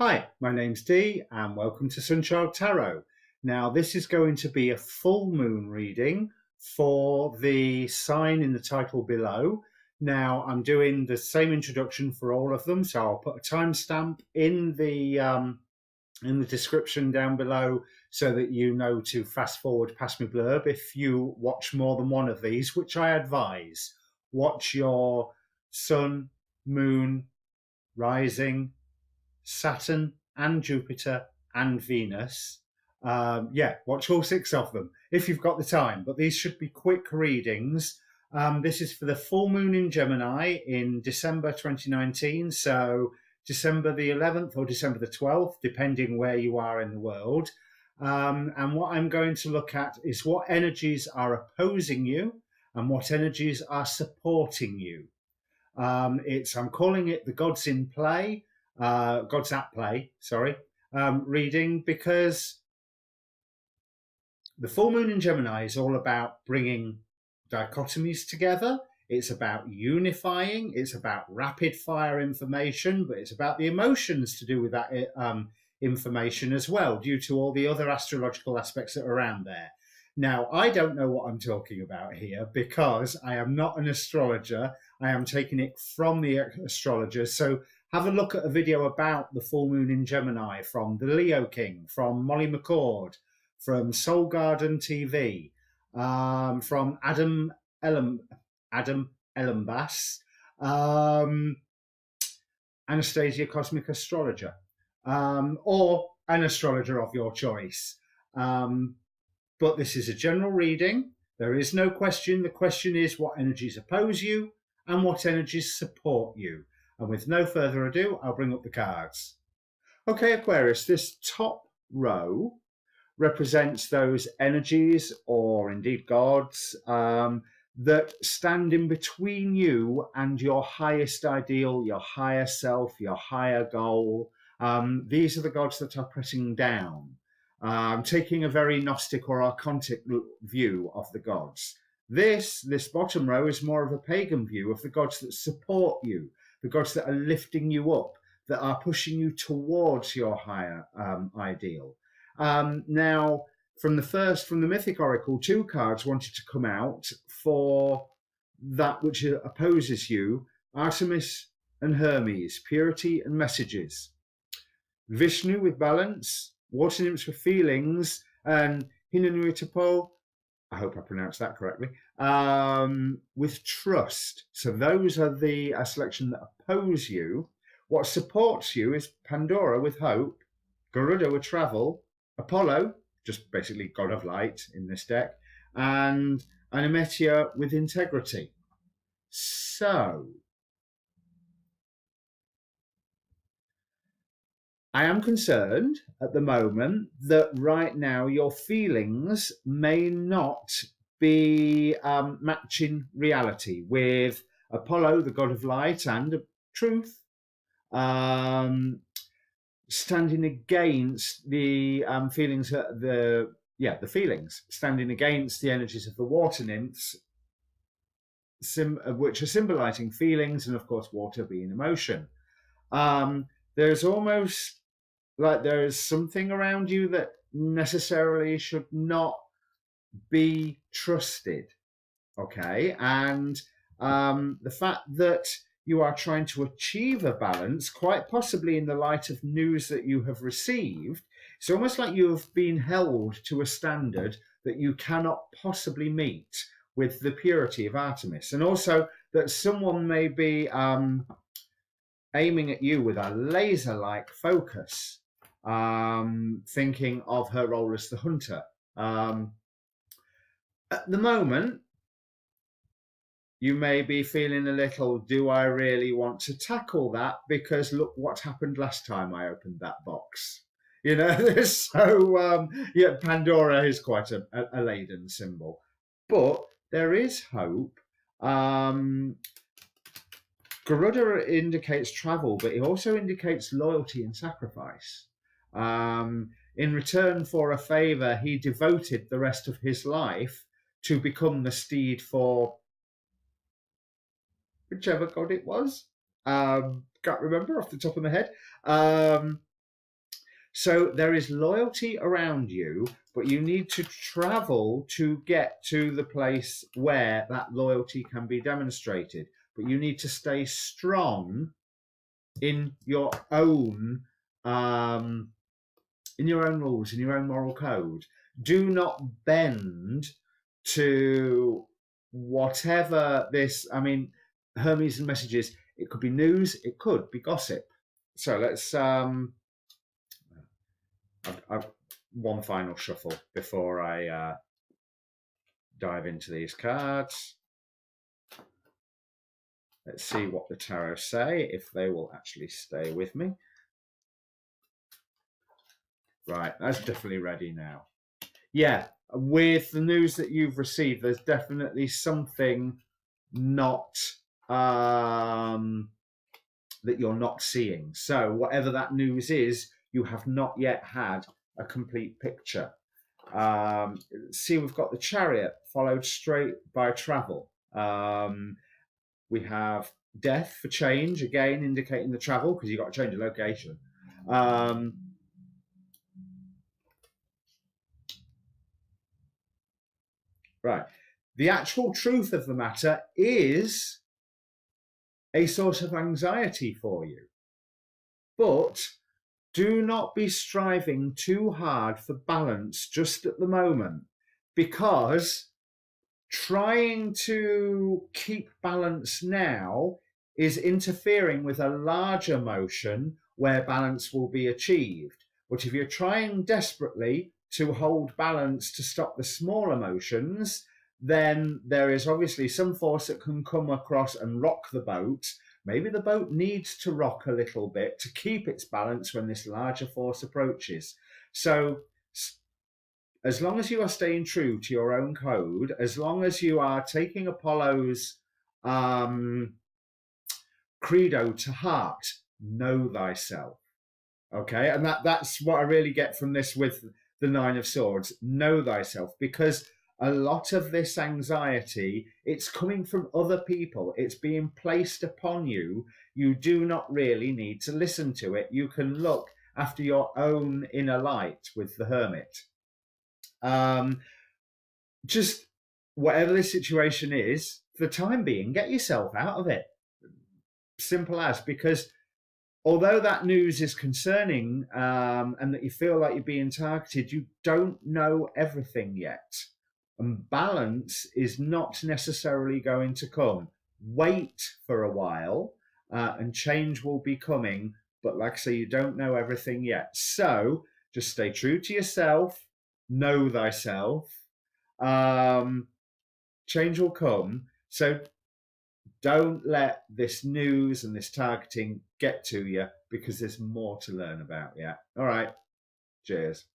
Hi, my name's Dee and welcome to Untitled Tarot. Now this is going to be a full moon reading for the sign in the title below. Now I'm doing the same introduction for all of them, so I'll put a timestamp in the description down below so that you know to fast forward past my blurb if you watch more than one of these, which I advise. Watch your sun, moon, rising, Saturn and Jupiter and Venus. Watch all 6 of them if you've got the time, but these should be quick readings. This is for the full moon in Gemini in December 2019, so December the 11th or December the 12th, depending where you are in the world. And what I'm going to look at is what energies are opposing you and what energies are supporting you. I'm calling it the Gods in Play, Gods at Play, reading, because the full moon in Gemini is all about bringing dichotomies together. It's about unifying. It's about rapid fire information, but it's about the emotions to do with that information as well, due to all the other astrological aspects that are around there. Now, I don't know what I'm talking about here because I am not an astrologer. I am taking it from the astrologers. So have a look at a video about the full moon in Gemini from the Leo King, from Molly McCord, from Soul Garden TV, from Adam Ellenbass, Anastasia Cosmic Astrologer, or an astrologer of your choice. But this is a general reading. There is no question. The question is what energies oppose you and what energies support you. And with no further ado, I'll bring up the cards. Okay, Aquarius, this top row represents those energies, or indeed gods, that stand in between you and your highest ideal, your higher self, your higher goal. These are the gods that are pressing down. Taking a very Gnostic or archontic view of the gods. This bottom row is more of a pagan view of the gods that support you, the gods that are lifting you up, that are pushing you towards your higher ideal. Now, from the Mythic Oracle, 2 cards wanted to come out for that which opposes you: Artemis and Hermes, purity and messages. Vishnu with balance, water nymphs with feelings, and Hinnuitapo, I hope I pronounced that correctly, with trust. So those are the selection that oppose you. What supports you is Pandora with hope, Garuda with travel, Apollo, just basically god of light in this deck, and Animetia with integrity. So I am concerned at the moment that right now your feelings may not be matching reality, with Apollo, the god of light and truth, standing against the feelings, the feelings, standing against the energies of the water nymphs, which are symbolizing feelings, and of course water being emotion. There's almost like there is something around you that necessarily should not be trusted, okay? And the fact that you are trying to achieve a balance, quite possibly in the light of news that you have received, it's almost like you have been held to a standard that you cannot possibly meet with the purity of Artemis. And also that someone may be aiming at you with a laser-like focus, thinking of her role as the hunter. At the moment, you may be feeling a little, do I really want to tackle that? Because look what happened last time I opened that box. You know, so Pandora is quite a laden symbol. But there is hope. Garuda indicates travel, but it also indicates loyalty and sacrifice. In return for a favor, he devoted the rest of his life to become the steed for whichever god it was. Can't remember off the top of my head. So there is loyalty around you, but you need to travel to get to the place where that loyalty can be demonstrated. But you need to stay strong in your own rules, in your own moral code. Do not bend to whatever this. I mean, Hermes and messages. It could be news. It could be gossip. So let's. I've one final shuffle before I dive into these cards. Let's see what the tarot say, if they will actually stay with me. Right, that's definitely ready now. Yeah, with the news that you've received, there's definitely something not that you're not seeing. So whatever that news is, you have not yet had a complete picture. See, we've got the Chariot followed straight by travel. We have death for change, again indicating the travel, because you've got to change the location. Right. The actual truth of the matter is a source of anxiety for you. But do not be striving too hard for balance just at the moment, because trying to keep balance now is interfering with a larger motion where balance will be achieved. But if you're trying desperately to hold balance to stop the small emotions, then there is obviously some force that can come across and rock the boat. Maybe the boat needs to rock a little bit to keep its balance when this larger force approaches. So as long as you are staying true to your own code, as long as you are taking Apollo's credo to heart, know thyself. Okay, and that's what I really get from this with the Nine of Swords. Know thyself, because a lot of this anxiety, it's coming from other people. It's being placed upon you. You do not really need to listen to it. You can look after your own inner light with the Hermit. Just whatever the situation is, for the time being, get yourself out of it. Simple as, because although that news is concerning and that you feel like you're being targeted, you don't know everything yet. And balance is not necessarily going to come. Wait for a while and change will be coming. But like I say, you don't know everything yet. So just stay true to yourself, know thyself. Change will come. So don't let this news and this targeting get to you, because there's more to learn about. Yeah. All right. Cheers.